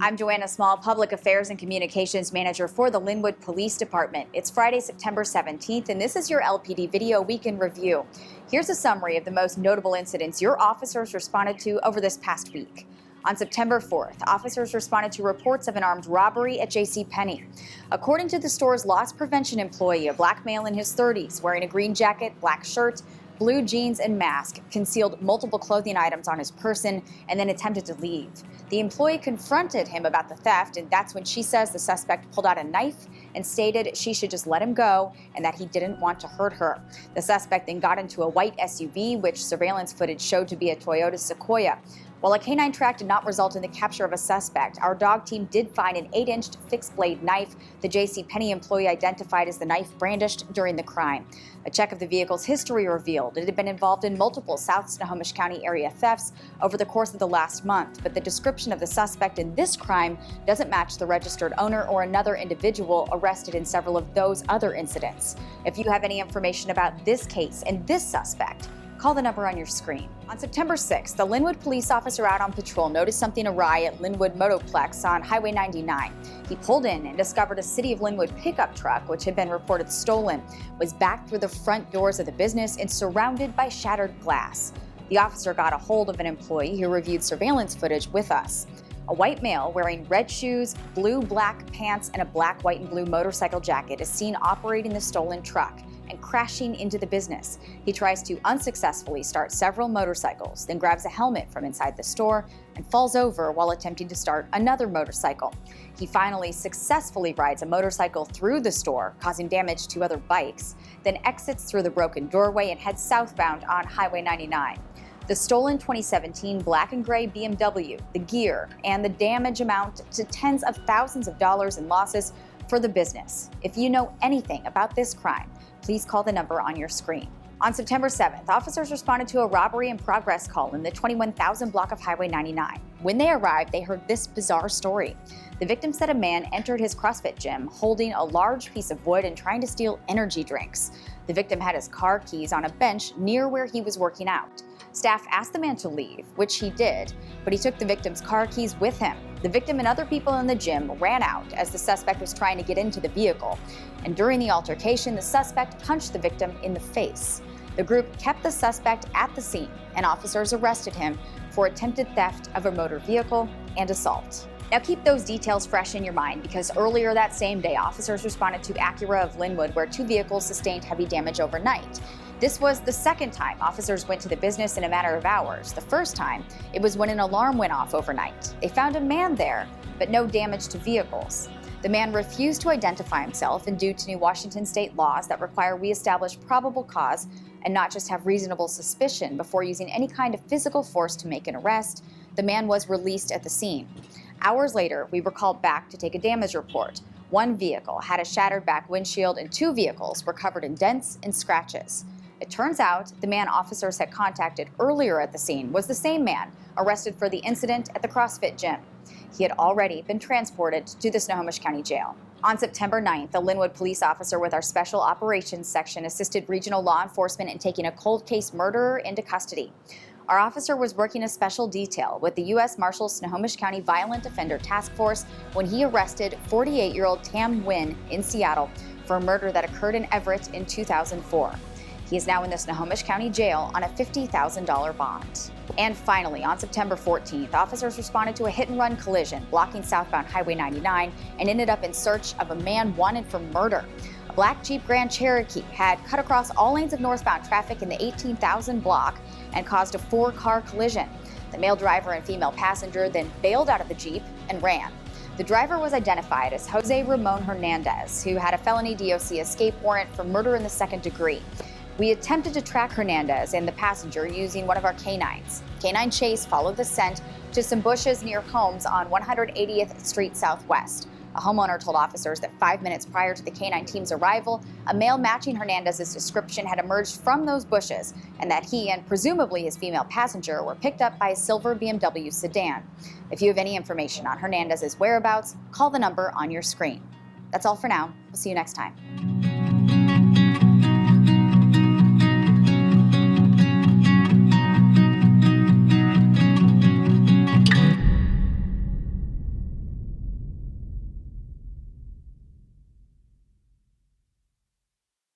I'm Joanna Small, Public Affairs and Communications Manager for the Lynnwood Police Department. It's Friday, September 17th, and this is your LPD Video Weekend Review. Here's a summary of the most notable incidents your officers responded to over this past week. On September 4th, officers responded to reports of an armed robbery at Penney. According to the store's loss prevention employee, a black male in his 30s wearing a green jacket, black shirt, blue jeans, and mask concealed multiple clothing items on his person and then attempted to leave. The employee confronted him about the theft, and that's when she says the suspect pulled out a knife and stated she should just let him go and that he didn't want to hurt her. The suspect then got into a white SUV, which surveillance footage showed to be a Toyota Sequoia. While a canine track did not result in the capture of a suspect, our dog team did find an 8-inch fixed-blade knife the Penney employee identified as the knife brandished during the crime. A check of the vehicle's history revealed it had been involved in multiple South Snohomish County area thefts over the course of the last month, but the description of the suspect in this crime doesn't match the registered owner or another individual arrested in several of those other incidents. If you have any information about this case and this suspect, call the number on your screen. On September 6th, the Lynnwood police officer out on patrol noticed something awry at Linwood Motoplex on Highway 99. He pulled in and discovered a City of Linwood pickup truck, which had been reported stolen, was backed through the front doors of the business and surrounded by shattered glass. The officer got a hold of an employee who reviewed surveillance footage with us. A white male wearing red shoes, blue-black pants, and a black, white, and blue motorcycle jacket is seen operating the stolen truck and crashing into the business. He tries to unsuccessfully start several motorcycles, then grabs a helmet from inside the store and falls over while attempting to start another motorcycle. He finally successfully rides a motorcycle through the store, causing damage to other bikes, then exits through the broken doorway and heads southbound on Highway 99. The stolen 2017 black and gray BMW, the gear, and the damage amount to tens of thousands of dollars in losses for the business. If you know anything about this crime, please call the number on your screen. On September 7th, officers responded to a robbery in progress call in the 21,000 block of Highway 99. When they arrived, they heard this bizarre story. The victim said a man entered his CrossFit gym holding a large piece of wood and trying to steal energy drinks. The victim had his car keys on a bench near where he was working out. Staff asked the man to leave, which he did, but he took the victim's car keys with him. The victim and other people in the gym ran out as the suspect was trying to get into the vehicle. And during the altercation, the suspect punched the victim in the face. The group kept the suspect at the scene, and officers arrested him for attempted theft of a motor vehicle and assault. Now keep those details fresh in your mind because earlier that same day, officers responded to Acura of Lynnwood where 2 vehicles sustained heavy damage overnight. This was the second time officers went to the business in a matter of hours. The first time, it was when an alarm went off overnight. They found a man there, but no damage to vehicles. The man refused to identify himself, and due to new Washington state laws that require we establish probable cause and not just have reasonable suspicion before using any kind of physical force to make an arrest, the man was released at the scene. Hours later, we were called back to take a damage report. 1 vehicle had a shattered back windshield and 2 vehicles were covered in dents and scratches. It turns out the man officers had contacted earlier at the scene was the same man arrested for the incident at the CrossFit gym. He had already been transported to the Snohomish County Jail. On September 9th, a Lynnwood police officer with our Special Operations Section assisted regional law enforcement in taking a cold case murderer into custody. Our officer was working a special detail with the U.S. Marshals Snohomish County Violent Offender Task Force when he arrested 48-year-old Tam Nguyen in Seattle for a murder that occurred in Everett in 2004. He is now in the Snohomish County Jail on a $50,000 bond. And finally, on September 14th, officers responded to a hit-and-run collision blocking southbound Highway 99 and ended up in search of a man wanted for murder. A black Jeep Grand Cherokee had cut across all lanes of northbound traffic in the 18,000 block and caused a 4-car collision. The male driver and female passenger then bailed out of the Jeep and ran. The driver was identified as Jose Ramon Hernandez, who had a felony DOC escape warrant for murder in the 2nd degree. We attempted to track Hernandez and the passenger using one of our canines. Canine Chase followed the scent to some bushes near homes on 180th Street Southwest. A homeowner told officers that 5 minutes prior to the canine team's arrival, a male matching Hernandez's description had emerged from those bushes and that he and presumably his female passenger were picked up by a silver BMW sedan. If you have any information on Hernandez's whereabouts, call the number on your screen. That's all for now. We'll see you next time.